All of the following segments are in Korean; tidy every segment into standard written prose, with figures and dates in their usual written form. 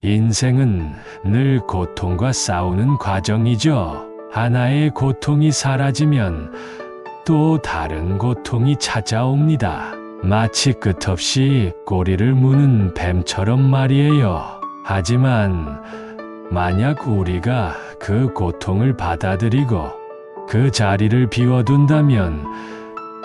인생은 늘 고통과 싸우는 과정이죠. 하나의 고통이 사라지면 또 다른 고통이 찾아옵니다. 마치 끝없이 꼬리를 무는 뱀처럼 말이에요. 하지만 만약 우리가 그 고통을 받아들이고 그 자리를 비워둔다면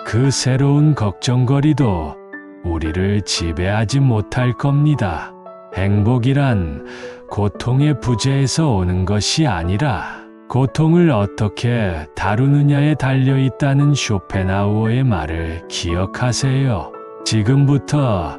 그 새로운 걱정거리도 우리를 지배하지 못할 겁니다. 행복이란 고통의 부재에서 오는 것이 아니라 고통을 어떻게 다루느냐에 달려있다는 쇼펜하우어의 말을 기억하세요. 지금부터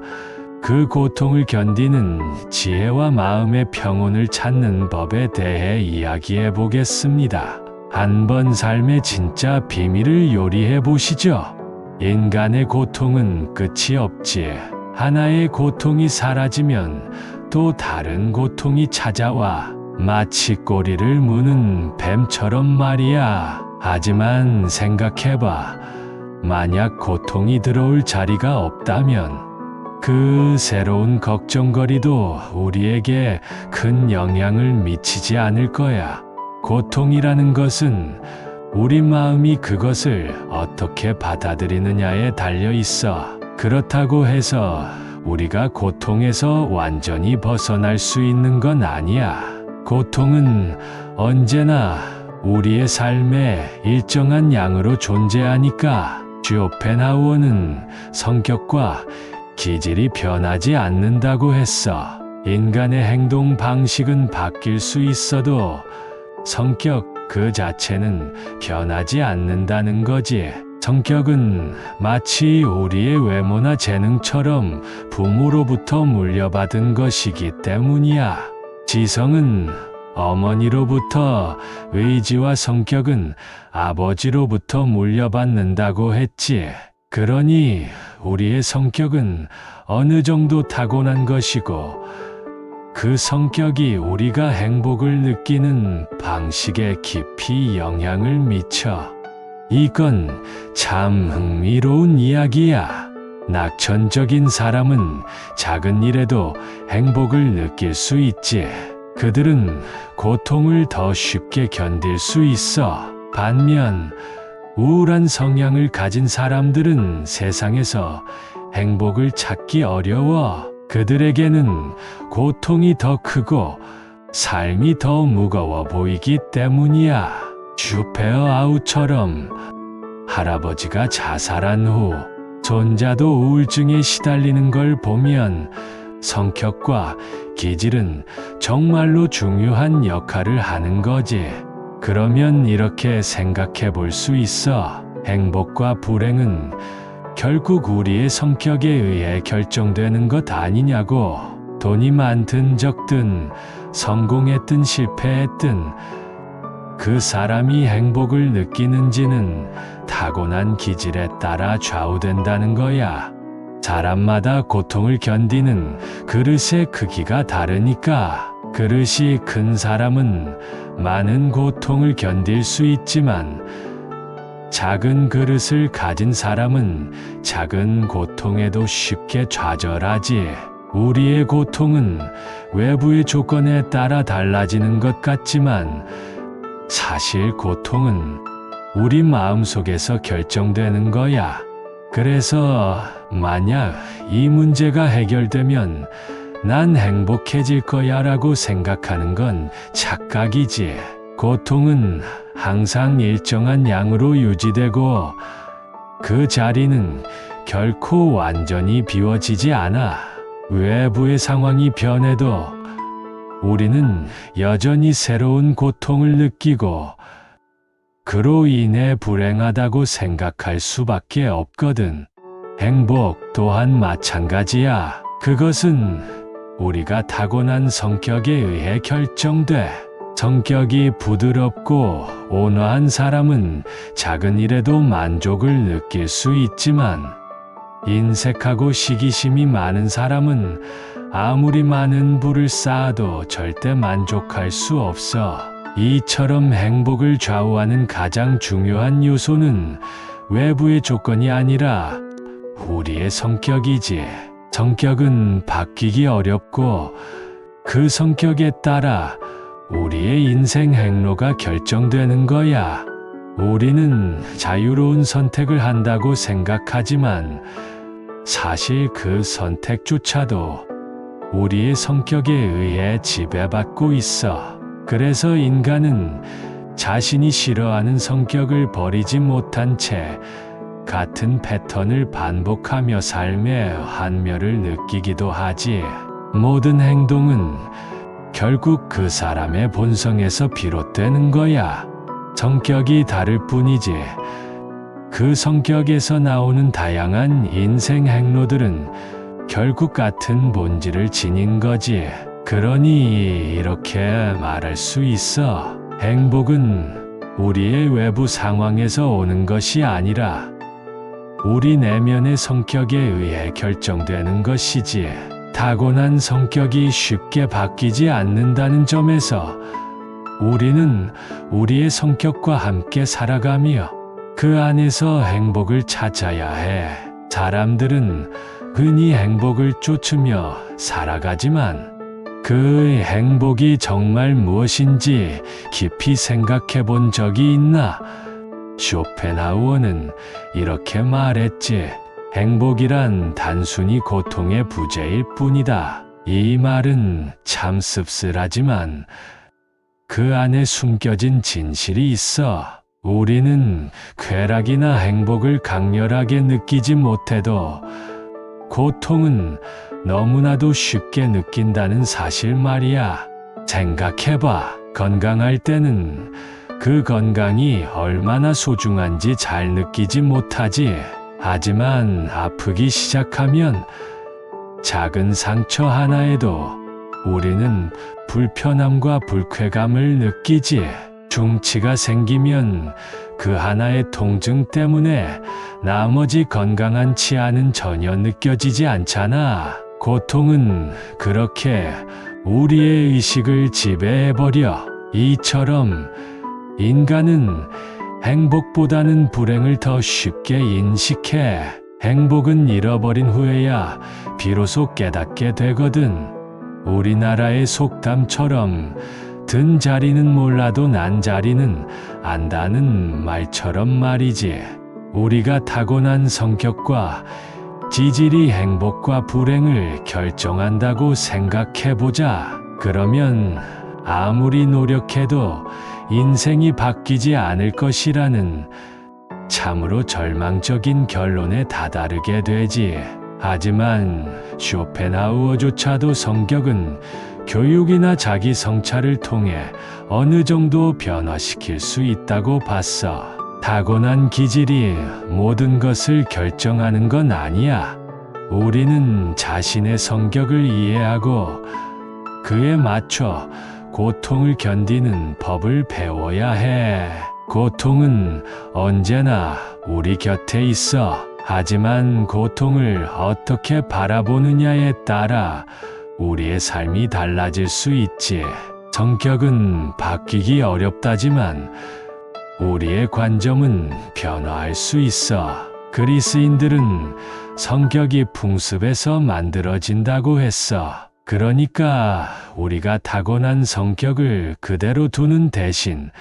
그 고통을 견디는 지혜와 마음의 평온을 찾는 법에 대해 이야기해 보겠습니다. 한번 삶의 진짜 비밀을 요리해 보시죠. 인간의 고통은 끝이 없지. 하나의 고통이 사라지면 또 다른 고통이 찾아와. 마치 꼬리를 무는 뱀처럼 말이야. 하지만 생각해봐. 만약 고통이 들어올 자리가 없다면 그 새로운 걱정거리도 우리에게 큰 영향을 미치지 않을 거야. 고통이라는 것은 우리 마음이 그것을 어떻게 받아들이느냐에 달려 있어. 그렇다고 해서 우리가 고통에서 완전히 벗어날 수 있는 건 아니야. 고통은 언제나 우리의 삶의 일정한 양으로 존재하니까. 쇼펜하우어는 성격과 기질이 변하지 않는다고 했어. 인간의 행동 방식은 바뀔 수 있어도 성격 그 자체는 변하지 않는다는 거지. 성격은 마치 우리의 외모나 재능처럼 부모로부터 물려받은 것이기 때문이야. 지성은 어머니로부터, 의지와 성격은 아버지로부터 물려받는다고 했지. 그러니 우리의 성격은 어느 정도 타고난 것이고 그 성격이 우리가 행복을 느끼는 방식에 깊이 영향을 미쳐. 이건 참 흥미로운 이야기야. 낙천적인 사람은 작은 일에도 행복을 느낄 수 있지. 그들은 고통을 더 쉽게 견딜 수 있어. 반면 우울한 성향을 가진 사람들은 세상에서 행복을 찾기 어려워. 그들에게는 고통이 더 크고 삶이 더 무거워 보이기 때문이야. 쇼펜하우어처럼 할아버지가 자살한 후 손자도 우울증에 시달리는 걸 보면 성격과 기질은 정말로 중요한 역할을 하는 거지. 그러면 이렇게 생각해 볼 수 있어. 행복과 불행은 결국 우리의 성격에 의해 결정되는 것 아니냐고. 돈이 많든 적든 성공했든 실패했든 그 사람이 행복을 느끼는지는 타고난 기질에 따라 좌우된다는 거야. 사람마다 고통을 견디는 그릇의 크기가 다르니까. 그릇이 큰 사람은 많은 고통을 견딜 수 있지만 작은 그릇을 가진 사람은 작은 고통에도 쉽게 좌절하지. 우리의 고통은 외부의 조건에 따라 달라지는 것 같지만 사실 고통은 우리 마음속에서 결정되는 거야. 그래서 만약 이 문제가 해결되면 난 행복해질 거야 라고 생각하는 건 착각이지. 고통은 항상 일정한 양으로 유지되고 그 자리는 결코 완전히 비워지지 않아. 외부의 상황이 변해도 우리는 여전히 새로운 고통을 느끼고 그로 인해 불행하다고 생각할 수밖에 없거든. 행복 또한 마찬가지야. 그것은 우리가 타고난 성격에 의해 결정돼. 성격이 부드럽고 온화한 사람은 작은 일에도 만족을 느낄 수 있지만 인색하고 시기심이 많은 사람은 아무리 많은 부를 쌓아도 절대 만족할 수 없어. 이처럼 행복을 좌우하는 가장 중요한 요소는 외부의 조건이 아니라 우리의 성격이지. 성격은 바뀌기 어렵고 그 성격에 따라 우리의 인생 행로가 결정되는 거야. 우리는 자유로운 선택을 한다고 생각하지만 사실 그 선택조차도 우리의 성격에 의해 지배받고 있어. 그래서 인간은 자신이 싫어하는 성격을 버리지 못한 채 같은 패턴을 반복하며 삶의 환멸을 느끼기도 하지. 모든 행동은 결국 그 사람의 본성에서 비롯되는 거야. 성격이 다를 뿐이지. 그 성격에서 나오는 다양한 인생 행로들은 결국 같은 본질을 지닌 거지. 그러니 이렇게 말할 수 있어. 행복은 우리의 외부 상황에서 오는 것이 아니라 우리 내면의 성격에 의해 결정되는 것이지. 타고난 성격이 쉽게 바뀌지 않는다는 점에서 우리는 우리의 성격과 함께 살아가며 그 안에서 행복을 찾아야 해. 사람들은 흔히 행복을 쫓으며 살아가지만 그 행복이 정말 무엇인지 깊이 생각해 본 적이 있나? 쇼펜하우어는 이렇게 말했지. 행복이란 단순히 고통의 부재일 뿐이다. 이 말은 참 씁쓸하지만 그 안에 숨겨진 진실이 있어. 우리는 쾌락이나 행복을 강렬하게 느끼지 못해도 고통은 너무나도 쉽게 느낀다는 사실 말이야. 생각해봐. 건강할 때는 그 건강이 얼마나 소중한지 잘 느끼지 못하지. 하지만 아프기 시작하면 작은 상처 하나에도 우리는 불편함과 불쾌감을 느끼지. 중치가 생기면 그 하나의 통증 때문에 나머지 건강한 치아는 전혀 느껴지지 않잖아. 고통은 그렇게 우리의 의식을 지배해버려. 이처럼 인간은 행복보다는 불행을 더 쉽게 인식해. 행복은 잃어버린 후에야 비로소 깨닫게 되거든. 우리나라의 속담처럼 든 자리는 몰라도 난 자리는 안다는 말처럼 말이지. 우리가 타고난 성격과 지질이 행복과 불행을 결정한다고 생각해보자. 그러면 아무리 노력해도 인생이 바뀌지 않을 것이라는 참으로 절망적인 결론에 다다르게 되지. 하지만 쇼펜하우어조차도 성격은 교육이나 자기 성찰을 통해 어느 정도 변화시킬 수 있다고 봤어. 타고난 기질이 모든 것을 결정하는 건 아니야. 우리는 자신의 성격을 이해하고 그에 맞춰 고통을 견디는 법을 배워야 해. 고통은 언제나 우리 곁에 있어. 하지만 고통을 어떻게 바라보느냐에 따라 우리의 삶이 달라질 수 있지. 성격은 바뀌기 어렵다지만 우리의 관점은 변화할 수 있어. 그리스인들은 성격이 풍습에서 만들어진다고 했어. 그러니까 우리가 타고난 성격을 그대로 두는 대신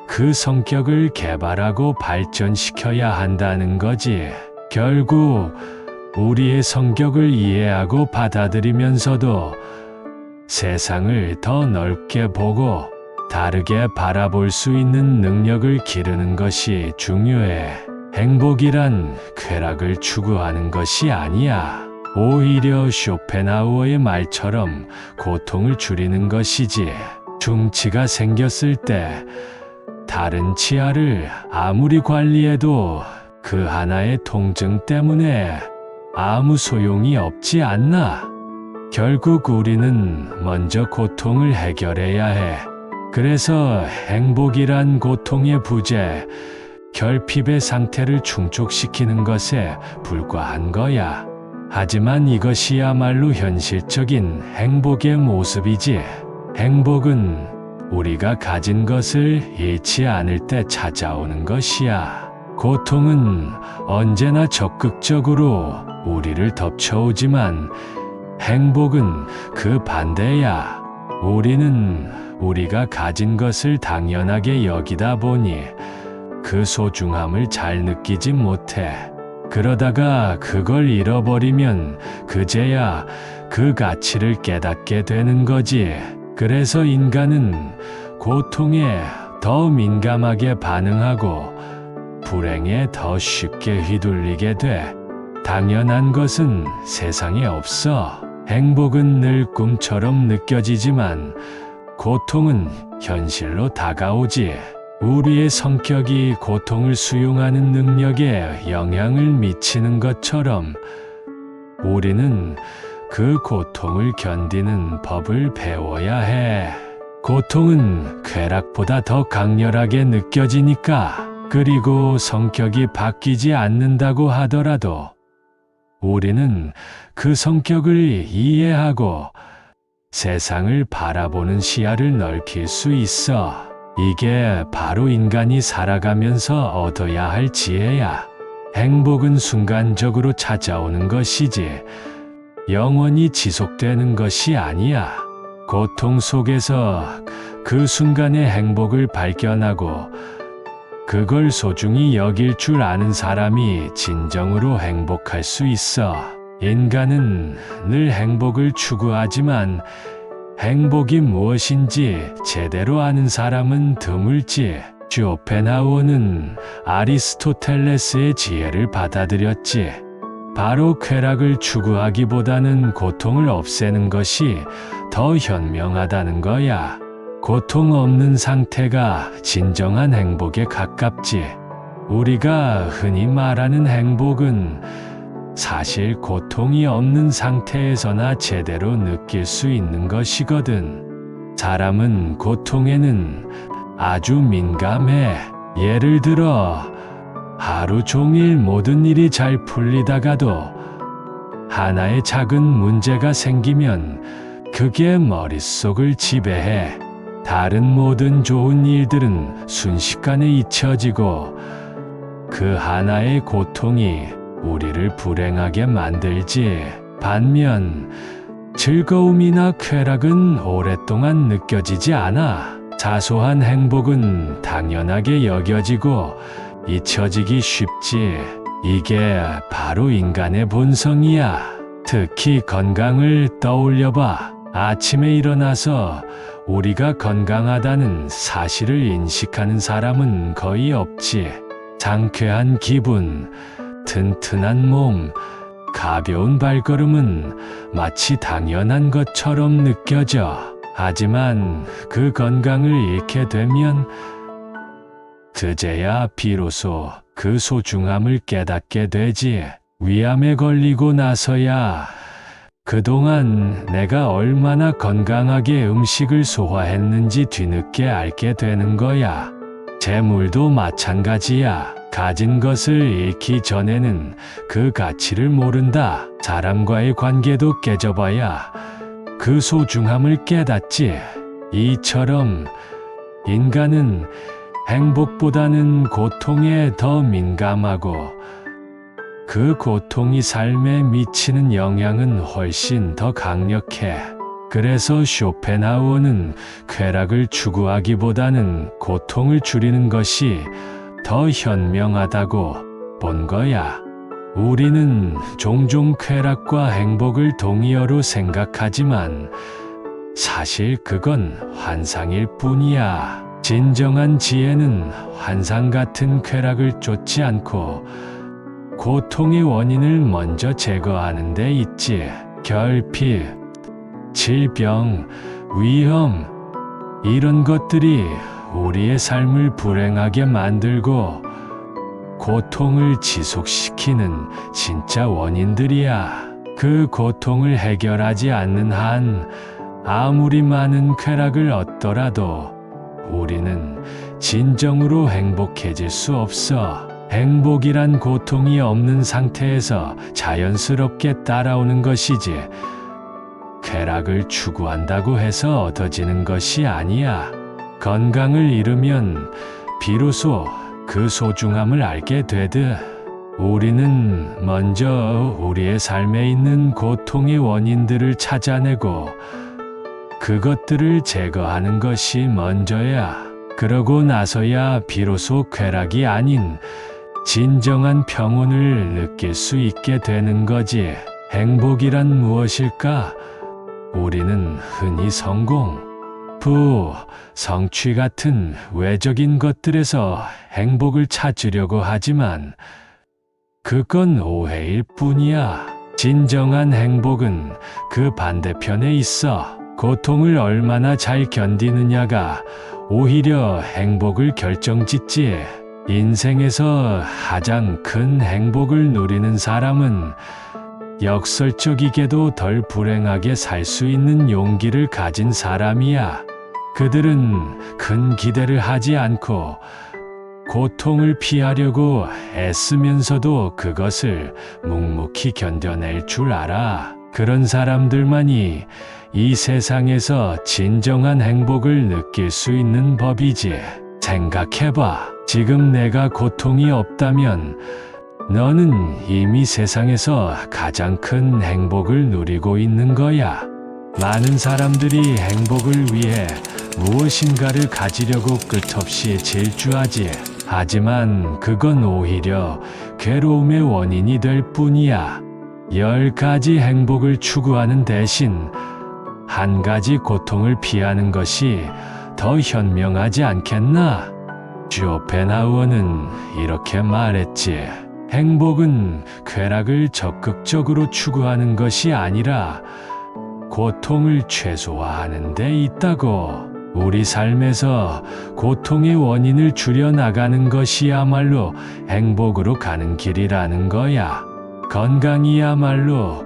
그 성격을 개발하고 발전시켜야 한다는 거지. 결국 우리의 성격을 이해하고 받아들이면서도 세상을 더 넓게 보고 다르게 바라볼 수 있는 능력을 기르는 것이 중요해. 행복이란 쾌락을 추구하는 것이 아니야. 오히려 쇼펜하우어의 말처럼 고통을 줄이는 것이지. 중치가 생겼을 때 다른 치아를 아무리 관리해도 그 하나의 통증 때문에 아무 소용이 없지 않나? 결국 우리는 먼저 고통을 해결해야 해. 그래서 행복이란 고통의 부재, 결핍의 상태를 충족시키는 것에 불과한 거야. 하지만 이것이야말로 현실적인 행복의 모습이지. 행복은 우리가 가진 것을 잃지 않을 때 찾아오는 것이야. 고통은 언제나 적극적으로 우리를 덮쳐오지만 행복은 그 반대야. 우리는 우리가 가진 것을 당연하게 여기다 보니 그 소중함을 잘 느끼지 못해. 그러다가 그걸 잃어버리면 그제야 그 가치를 깨닫게 되는 거지. 그래서 인간은 고통에 더 민감하게 반응하고 불행에 더 쉽게 휘둘리게 돼. 당연한 것은 세상에 없어. 행복은 늘 꿈처럼 느껴지지만 고통은 현실로 다가오지. 우리의 성격이 고통을 수용하는 능력에 영향을 미치는 것처럼 우리는 그 고통을 견디는 법을 배워야 해. 고통은 쾌락보다 더 강렬하게 느껴지니까. 그리고 성격이 바뀌지 않는다고 하더라도 우리는 그 성격을 이해하고 세상을 바라보는 시야를 넓힐 수 있어. 이게 바로 인간이 살아가면서 얻어야 할 지혜야. 행복은 순간적으로 찾아오는 것이지 영원히 지속되는 것이 아니야. 고통 속에서 그 순간의 행복을 발견하고 그걸 소중히 여길 줄 아는 사람이 진정으로 행복할 수 있어. 인간은 늘 행복을 추구하지만 행복이 무엇인지 제대로 아는 사람은 드물지. 쇼펜하우어는 아리스토텔레스의 지혜를 받아들였지. 바로 쾌락을 추구하기보다는 고통을 없애는 것이 더 현명하다는 거야. 고통 없는 상태가 진정한 행복에 가깝지. 우리가 흔히 말하는 행복은 사실 고통이 없는 상태에서나 제대로 느낄 수 있는 것이거든. 사람은 고통에는 아주 민감해. 예를 들어 하루 종일 모든 일이 잘 풀리다가도 하나의 작은 문제가 생기면 그게 머릿속을 지배해. 다른 모든 좋은 일들은 순식간에 잊혀지고 그 하나의 고통이 우리를 불행하게 만들지. 반면 즐거움이나 쾌락은 오랫동안 느껴지지 않아. 사소한 행복은 당연하게 여겨지고 잊혀지기 쉽지. 이게 바로 인간의 본성이야. 특히 건강을 떠올려봐. 아침에 일어나서 우리가 건강하다는 사실을 인식하는 사람은 거의 없지. 상쾌한 기분, 튼튼한 몸, 가벼운 발걸음은 마치 당연한 것처럼 느껴져. 하지만 그 건강을 잃게 되면 그제야 비로소 그 소중함을 깨닫게 되지. 위암에 걸리고 나서야 그동안 내가 얼마나 건강하게 음식을 소화했는지 뒤늦게 알게 되는 거야. 재물도 마찬가지야. 가진 것을 잃기 전에는 그 가치를 모른다. 사람과의 관계도 깨져봐야 그 소중함을 깨닫지. 이처럼 인간은 행복보다는 고통에 더 민감하고 그 고통이 삶에 미치는 영향은 훨씬 더 강력해. 그래서 쇼펜하우어는 쾌락을 추구하기보다는 고통을 줄이는 것이 더 현명하다고 본 거야. 우리는 종종 쾌락과 행복을 동의어로 생각하지만 사실 그건 환상일 뿐이야. 진정한 지혜는 환상 같은 쾌락을 쫓지 않고 고통의 원인을 먼저 제거하는 데 있지. 결핍, 질병, 위험, 이런 것들이 우리의 삶을 불행하게 만들고 고통을 지속시키는 진짜 원인들이야. 그 고통을 해결하지 않는 한 아무리 많은 쾌락을 얻더라도 우리는 진정으로 행복해질 수 없어. 행복이란 고통이 없는 상태에서 자연스럽게 따라오는 것이지 쾌락을 추구한다고 해서 얻어지는 것이 아니야. 건강을 잃으면 비로소 그 소중함을 알게 되듯 우리는 먼저 우리의 삶에 있는 고통의 원인들을 찾아내고 그것들을 제거하는 것이 먼저야. 그러고 나서야 비로소 쾌락이 아닌 진정한 평온을 느낄 수 있게 되는 거지. 행복이란 무엇일까? 우리는 흔히 성공, 부, 성취 같은 외적인 것들에서 행복을 찾으려고 하지만 그건 오해일 뿐이야. 진정한 행복은 그 반대편에 있어. 고통을 얼마나 잘 견디느냐가 오히려 행복을 결정짓지. 인생에서 가장 큰 행복을 누리는 사람은 역설적이게도 덜 불행하게 살 수 있는 용기를 가진 사람이야. 그들은 큰 기대를 하지 않고 고통을 피하려고 애쓰면서도 그것을 묵묵히 견뎌낼 줄 알아. 그런 사람들만이 이 세상에서 진정한 행복을 느낄 수 있는 법이지. 생각해봐. 지금 내가 고통이 없다면 너는 이미 세상에서 가장 큰 행복을 누리고 있는 거야. 많은 사람들이 행복을 위해 무엇인가를 가지려고 끝없이 질주하지. 하지만 그건 오히려 괴로움의 원인이 될 뿐이야. 10가지 행복을 추구하는 대신 한 가지 고통을 피하는 것이 더 현명하지 않겠나? 쇼펜하우어는 이렇게 말했지. 행복은 쾌락을 적극적으로 추구하는 것이 아니라 고통을 최소화하는 데 있다고. 우리 삶에서 고통의 원인을 줄여나가는 것이야말로 행복으로 가는 길이라는 거야. 건강이야말로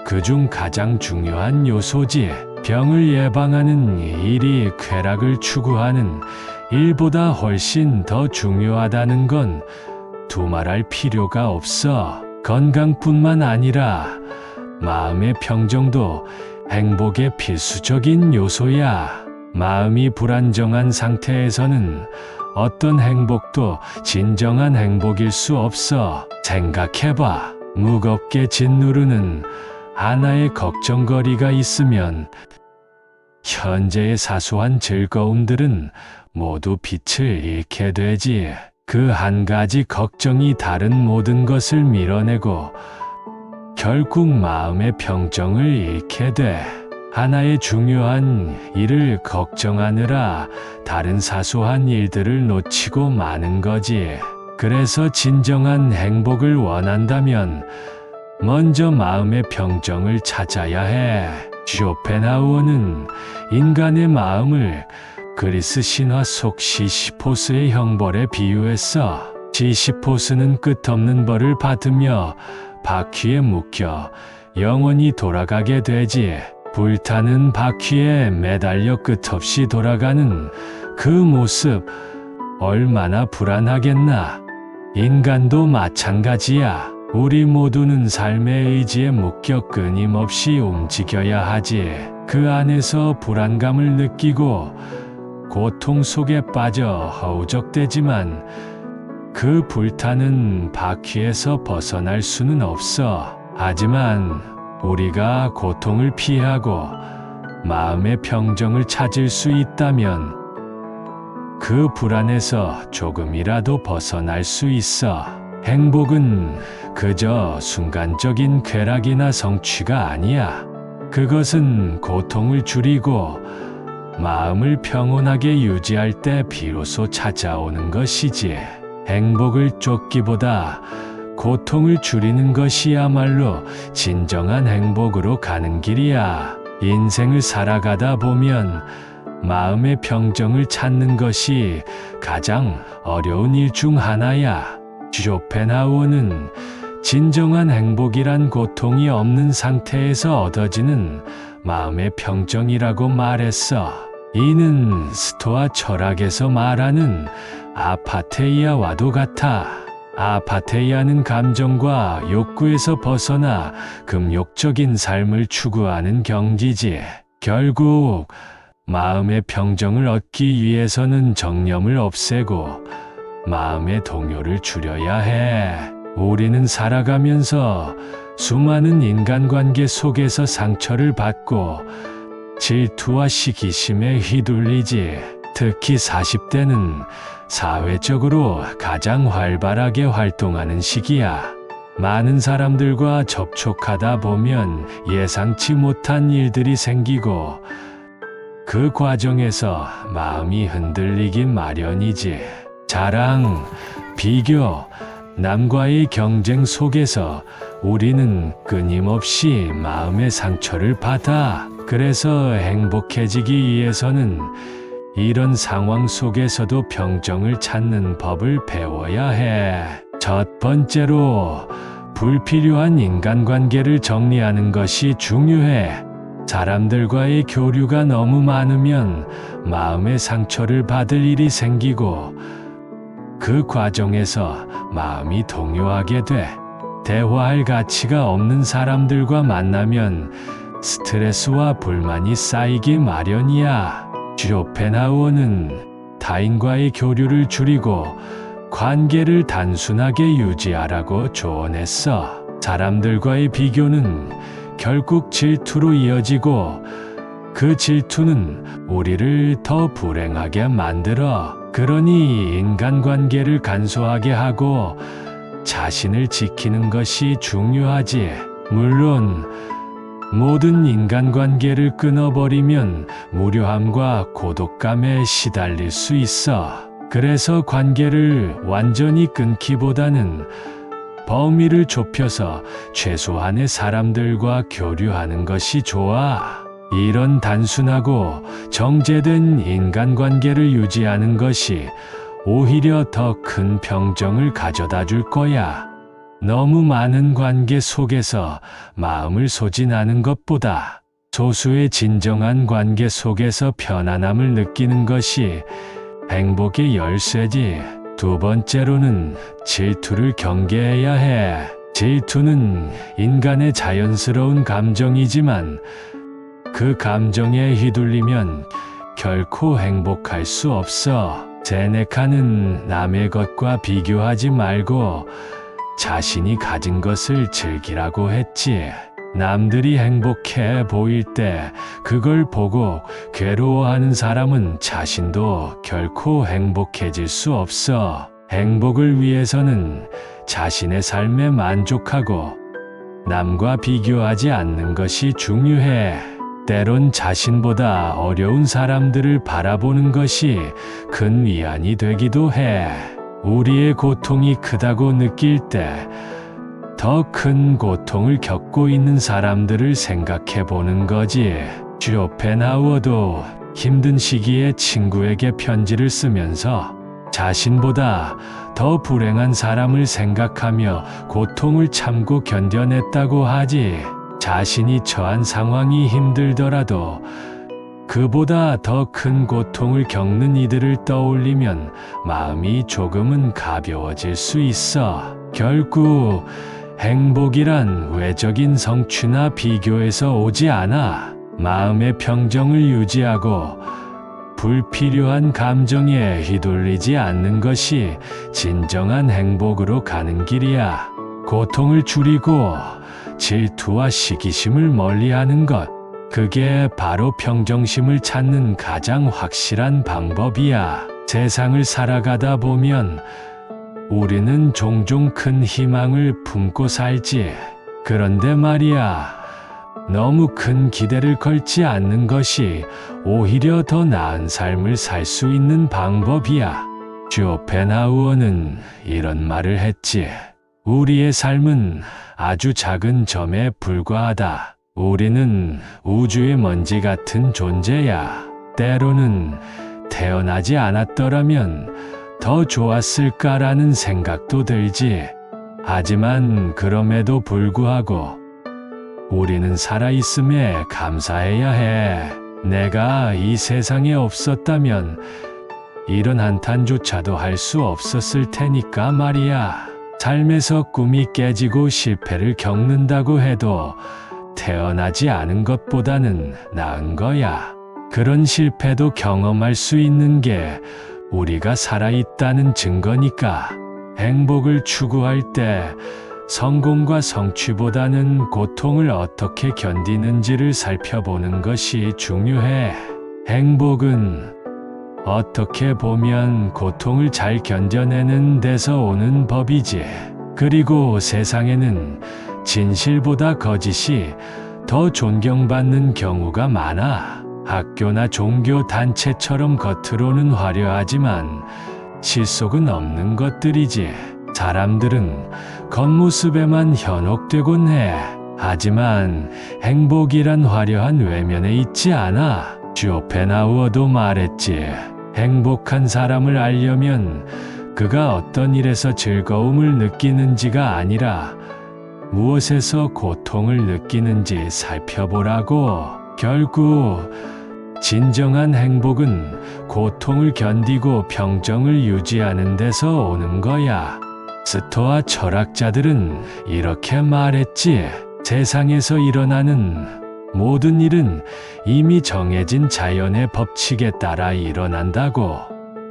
그중 가장 중요한 요소지. 병을 예방하는 일이 쾌락을 추구하는 일보다 훨씬 더 중요하다는 건 두말할 필요가 없어. 건강뿐만 아니라 마음의 평정도 행복의 필수적인 요소야. 마음이 불안정한 상태에서는 어떤 행복도 진정한 행복일 수 없어. 생각해봐. 무겁게 짓누르는 하나의 걱정거리가 있으면 현재의 사소한 즐거움들은 모두 빛을 잃게 되지. 그 한 가지 걱정이 다른 모든 것을 밀어내고 결국 마음의 평정을 잃게 돼. 하나의 중요한 일을 걱정하느라 다른 사소한 일들을 놓치고 마는 거지. 그래서 진정한 행복을 원한다면 먼저 마음의 평정을 찾아야 해. 쇼펜하우어는 인간의 마음을 그리스 신화 속 시시포스의 형벌에 비유했어. 시시포스는 끝없는 벌을 받으며 바퀴에 묶여 영원히 돌아가게 되지. 불타는 바퀴에 매달려 끝없이 돌아가는 그 모습 얼마나 불안하겠나. 인간도 마찬가지야. 우리 모두는 삶의 의지에 묶여 끊임없이 움직여야 하지. 그 안에서 불안감을 느끼고 고통 속에 빠져 허우적대지만 그 불타는 바퀴에서 벗어날 수는 없어. 하지만 우리가 고통을 피하고 마음의 평정을 찾을 수 있다면 그 불안에서 조금이라도 벗어날 수 있어. 행복은 그저 순간적인 쾌락이나 성취가 아니야. 그것은 고통을 줄이고 마음을 평온하게 유지할 때 비로소 찾아오는 것이지. 행복을 쫓기보다 고통을 줄이는 것이야말로 진정한 행복으로 가는 길이야. 인생을 살아가다 보면 마음의 평정을 찾는 것이 가장 어려운 일 중 하나야. 쇼펜하우어는 진정한 행복이란 고통이 없는 상태에서 얻어지는 마음의 평정이라고 말했어. 이는 스토아 철학에서 말하는 아파테이아와도 같아. 아파테이아는 감정과 욕구에서 벗어나 금욕적인 삶을 추구하는 경지지. 결국 마음의 평정을 얻기 위해서는 정념을 없애고 마음의 동요를 줄여야 해. 우리는 살아가면서 수많은 인간관계 속에서 상처를 받고 질투와 시기심에 휘둘리지. 특히 40대는 사회적으로 가장 활발하게 활동하는 시기야. 많은 사람들과 접촉하다 보면 예상치 못한 일들이 생기고 그 과정에서 마음이 흔들리기 마련이지. 자랑, 비교, 남과의 경쟁 속에서 우리는 끊임없이 마음의 상처를 받아. 그래서 행복해지기 위해서는 이런 상황 속에서도 평정을 찾는 법을 배워야 해. 첫 번째로 불필요한 인간관계를 정리하는 것이 중요해. 사람들과의 교류가 너무 많으면 마음의 상처를 받을 일이 생기고 그 과정에서 마음이 동요하게 돼. 대화할 가치가 없는 사람들과 만나면 스트레스와 불만이 쌓이기 마련이야. 쇼펜하우어는 타인과의 교류를 줄이고 관계를 단순하게 유지하라고 조언했어. 사람들과의 비교는 결국 질투로 이어지고 그 질투는 우리를 더 불행하게 만들어. 그러니 인간관계를 간소하게 하고 자신을 지키는 것이 중요하지. 물론 모든 인간관계를 끊어버리면 무료함과 고독감에 시달릴 수 있어. 그래서 관계를 완전히 끊기보다는 범위를 좁혀서 최소한의 사람들과 교류하는 것이 좋아. 이런 단순하고 정제된 인간관계를 유지하는 것이 오히려 더 큰 평정을 가져다 줄 거야. 너무 많은 관계 속에서 마음을 소진하는 것보다 소수의 진정한 관계 속에서 편안함을 느끼는 것이 행복의 열쇠지. 두 번째로는 질투를 경계해야 해. 질투는 인간의 자연스러운 감정이지만 그 감정에 휘둘리면 결코 행복할 수 없어. 세네카는 남의 것과 비교하지 말고 자신이 가진 것을 즐기라고 했지. 남들이 행복해 보일 때 그걸 보고 괴로워하는 사람은 자신도 결코 행복해질 수 없어. 행복을 위해서는 자신의 삶에 만족하고 남과 비교하지 않는 것이 중요해. 때론 자신보다 어려운 사람들을 바라보는 것이 큰 위안이 되기도 해. 우리의 고통이 크다고 느낄 때 더 큰 고통을 겪고 있는 사람들을 생각해 보는 거지. 쇼펜하우어도 힘든 시기에 친구에게 편지를 쓰면서 자신보다 더 불행한 사람을 생각하며 고통을 참고 견뎌냈다고 하지. 자신이 처한 상황이 힘들더라도 그보다 더 큰 고통을 겪는 이들을 떠올리면 마음이 조금은 가벼워질 수 있어. 결국 행복이란 외적인 성취나 비교에서 오지 않아. 마음의 평정을 유지하고 불필요한 감정에 휘둘리지 않는 것이 진정한 행복으로 가는 길이야. 고통을 줄이고 질투와 시기심을 멀리하는 것, 그게 바로 평정심을 찾는 가장 확실한 방법이야. 세상을 살아가다 보면 우리는 종종 큰 희망을 품고 살지. 그런데 말이야, 너무 큰 기대를 걸지 않는 것이 오히려 더 나은 삶을 살 수 있는 방법이야. 쇼펜하우어는 이런 말을 했지. 우리의 삶은 아주 작은 점에 불과하다. 우리는 우주의 먼지 같은 존재야. 때로는 태어나지 않았더라면 더 좋았을까라는 생각도 들지. 하지만 그럼에도 불구하고 우리는 살아있음에 감사해야 해. 내가 이 세상에 없었다면 이런 한탄조차도 할 수 없었을 테니까 말이야. 삶에서 꿈이 깨지고 실패를 겪는다고 해도 태어나지 않은 것보다는 나은 거야. 그런 실패도 경험할 수 있는 게 우리가 살아있다는 증거니까. 행복을 추구할 때 성공과 성취보다는 고통을 어떻게 견디는지를 살펴보는 것이 중요해. 행복은 어떻게 보면 고통을 잘 견뎌내는 데서 오는 법이지. 그리고 세상에는 진실보다 거짓이 더 존경받는 경우가 많아. 학교나 종교 단체처럼 겉으로는 화려하지만 실속은 없는 것들이지. 사람들은 겉모습에만 현혹되곤 해. 하지만 행복이란 화려한 외면에 있지 않아. 쇼펜하우어도 말했지. 행복한 사람을 알려면 그가 어떤 일에서 즐거움을 느끼는지가 아니라 무엇에서 고통을 느끼는지 살펴보라고. 결국 진정한 행복은 고통을 견디고 평정을 유지하는 데서 오는 거야. 스토아 철학자들은 이렇게 말했지. 세상에서 일어나는 모든 일은 이미 정해진 자연의 법칙에 따라 일어난다고.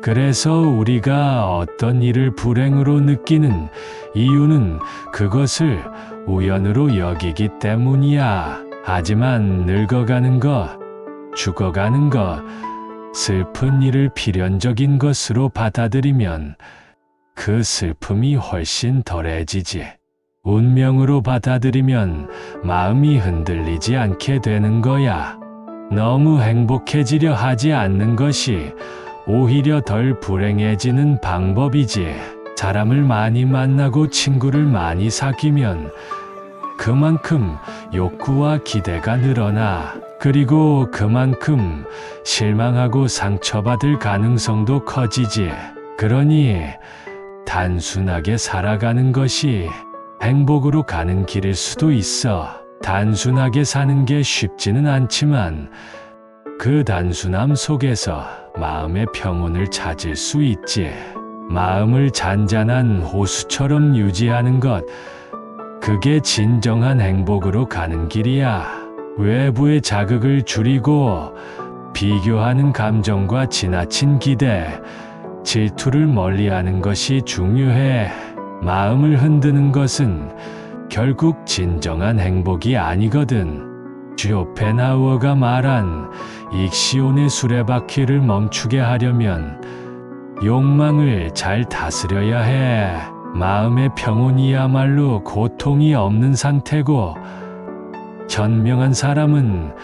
그래서 우리가 어떤 일을 불행으로 느끼는 이유는 그것을 우연으로 여기기 때문이야. 하지만 늙어가는 것, 죽어가는 것, 슬픈 일을 필연적인 것으로 받아들이면 그 슬픔이 훨씬 덜해지지. 운명으로 받아들이면 마음이 흔들리지 않게 되는 거야. 너무 행복해지려 하지 않는 것이 오히려 덜 불행해지는 방법이지. 사람을 많이 만나고 친구를 많이 사귀면 그만큼 욕구와 기대가 늘어나. 그리고 그만큼 실망하고 상처받을 가능성도 커지지. 그러니 단순하게 살아가는 것이 행복으로 가는 길일 수도 있어. 단순하게 사는 게 쉽지는 않지만 그 단순함 속에서 마음의 평온을 찾을 수 있지. 마음을 잔잔한 호수처럼 유지하는 것, 그게 진정한 행복으로 가는 길이야. 외부의 자극을 줄이고 비교하는 감정과 지나친 기대, 질투를 멀리하는 것이 중요해. 마음을 흔드는 것은 결국 진정한 행복이 아니거든. 쇼펜하우어가 말한 익시온의 수레바퀴를 멈추게 하려면 욕망을 잘 다스려야 해. 마음의 평온이야말로 고통이 없는 상태고, 현명한 사람은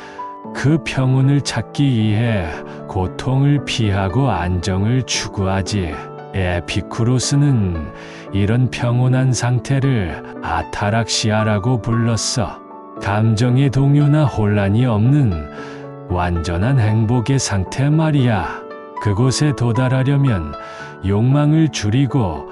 그 평온을 찾기 위해 고통을 피하고 안정을 추구하지. 에피쿠로스는 이런 평온한 상태를 아타락시아라고 불렀어. 감정의 동요나 혼란이 없는 완전한 행복의 상태 말이야. 그곳에 도달하려면 욕망을 줄이고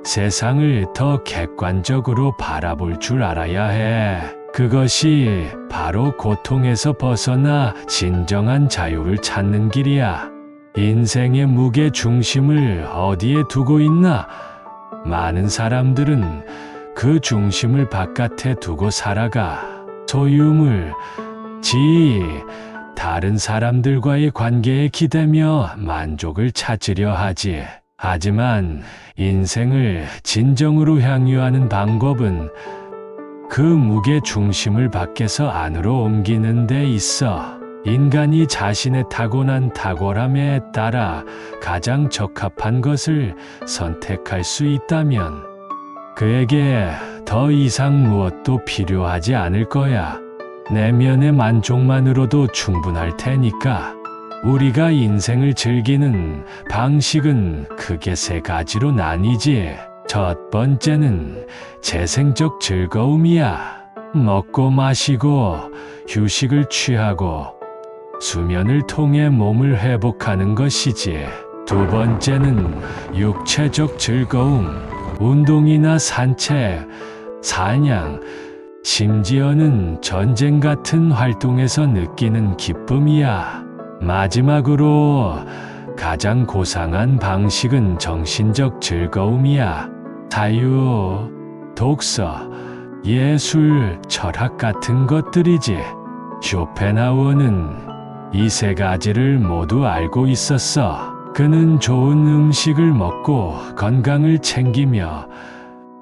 세상을 더 객관적으로 바라볼 줄 알아야 해. 그것이 바로 고통에서 벗어나 진정한 자유를 찾는 길이야. 인생의 무게 중심을 어디에 두고 있나? 많은 사람들은 그 중심을 바깥에 두고 살아가. 소유물, 지위, 다른 사람들과의 관계에 기대며 만족을 찾으려 하지. 하지만 인생을 진정으로 향유하는 방법은 그 무게 중심을 밖에서 안으로 옮기는 데 있어. 인간이 자신의 타고난 탁월함에 따라 가장 적합한 것을 선택할 수 있다면 그에게 더 이상 무엇도 필요하지 않을 거야. 내면의 만족만으로도 충분할 테니까. 우리가 인생을 즐기는 방식은 크게 세 가지로 나뉘지. 첫 번째는 재생적 즐거움이야. 먹고 마시고 휴식을 취하고 수면을 통해 몸을 회복하는 것이지. 두 번째는 육체적 즐거움. 운동이나 산책, 사냥, 심지어는 전쟁 같은 활동에서 느끼는 기쁨이야. 마지막으로 가장 고상한 방식은 정신적 즐거움이야. 자유, 독서, 예술, 철학 같은 것들이지. 쇼펜하우어는 이 세 가지를 모두 알고 있었어. 그는 좋은 음식을 먹고 건강을 챙기며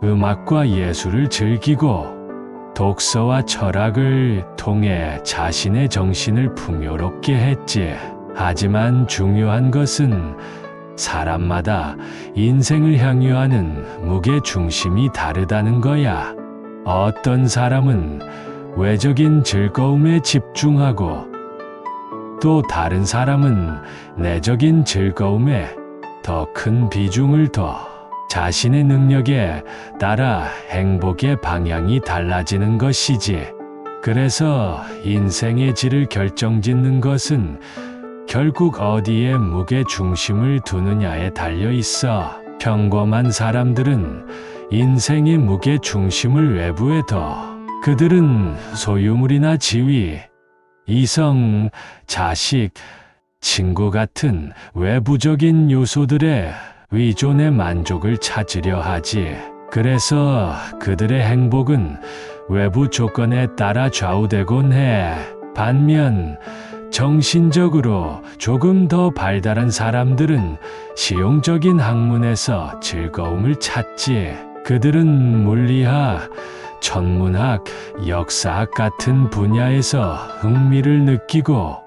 음악과 예술을 즐기고 독서와 철학을 통해 자신의 정신을 풍요롭게 했지. 하지만 중요한 것은 사람마다 인생을 향유하는 무게 중심이 다르다는 거야. 어떤 사람은 외적인 즐거움에 집중하고 또 다른 사람은 내적인 즐거움에 더 큰 비중을 둬. 자신의 능력에 따라 행복의 방향이 달라지는 것이지. 그래서 인생의 질을 결정짓는 것은 결국 어디에 무게 중심을 두느냐에 달려 있어. 평범한 사람들은 인생의 무게 중심을 외부에 둬. 그들은 소유물이나 지위, 이성, 자식, 친구 같은 외부적인 요소들의 의존의 만족을 찾으려 하지. 그래서 그들의 행복은 외부 조건에 따라 좌우되곤 해. 반면 정신적으로 조금 더 발달한 사람들은 실용적인 학문에서 즐거움을 찾지. 그들은 물리학, 천문학, 역사학 같은 분야에서 흥미를 느끼고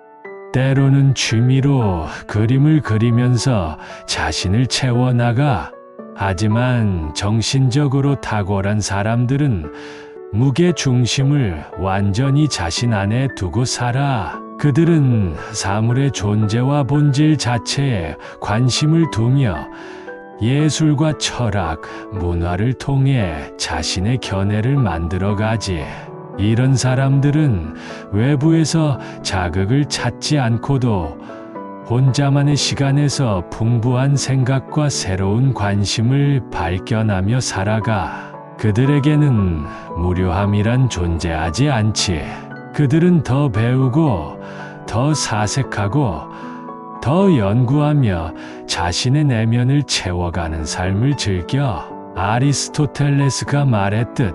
때로는 취미로 그림을 그리면서 자신을 채워나가. 하지만 정신적으로 탁월한 사람들은 무게 중심을 완전히 자신 안에 두고 살아. 그들은 사물의 존재와 본질 자체에 관심을 두며 예술과 철학, 문화를 통해 자신의 견해를 만들어가지. 이런 사람들은 외부에서 자극을 찾지 않고도 혼자만의 시간에서 풍부한 생각과 새로운 관심을 발견하며 살아가. 그들에게는 무료함이란 존재하지 않지. 그들은 더 배우고, 더 사색하고, 더 연구하며 자신의 내면을 채워가는 삶을 즐겨. 아리스토텔레스가 말했듯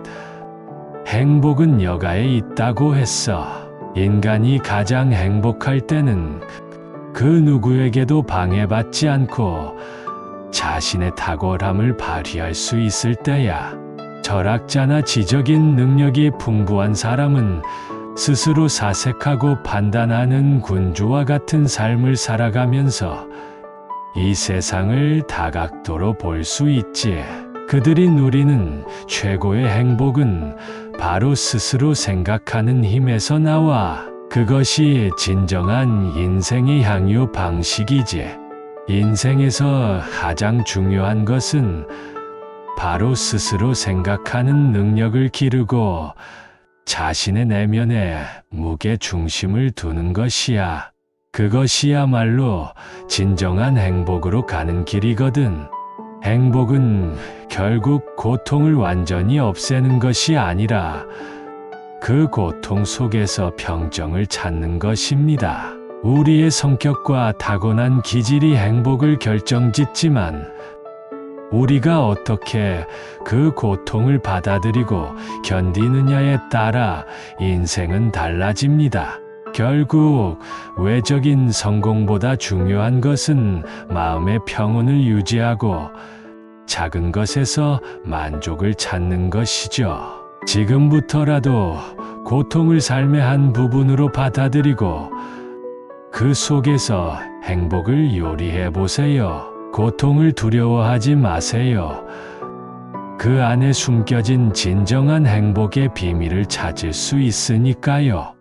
행복은 여가에 있다고 했어. 인간이 가장 행복할 때는 그 누구에게도 방해받지 않고 자신의 탁월함을 발휘할 수 있을 때야. 철학자나 지적인 능력이 풍부한 사람은 스스로 사색하고 판단하는 군주와 같은 삶을 살아가면서 이 세상을 다각도로 볼 수 있지. 그들이 누리는 최고의 행복은 바로 스스로 생각하는 힘에서 나와. 그것이 진정한 인생의 향유 방식이지. 인생에서 가장 중요한 것은 바로 스스로 생각하는 능력을 기르고 자신의 내면에 무게 중심을 두는 것이야. 그것이야말로 진정한 행복으로 가는 길이거든. 행복은 결국 고통을 완전히 없애는 것이 아니라 그 고통 속에서 평정을 찾는 것입니다. 우리의 성격과 타고난 기질이 행복을 결정짓지만 우리가 어떻게 그 고통을 받아들이고 견디느냐에 따라 인생은 달라집니다. 결국 외적인 성공보다 중요한 것은 마음의 평온을 유지하고 작은 것에서 만족을 찾는 것이죠. 지금부터라도 고통을 삶의 한 부분으로 받아들이고 그 속에서 행복을 요리해 보세요. 고통을 두려워하지 마세요. 그 안에 숨겨진 진정한 행복의 비밀을 찾을 수 있으니까요.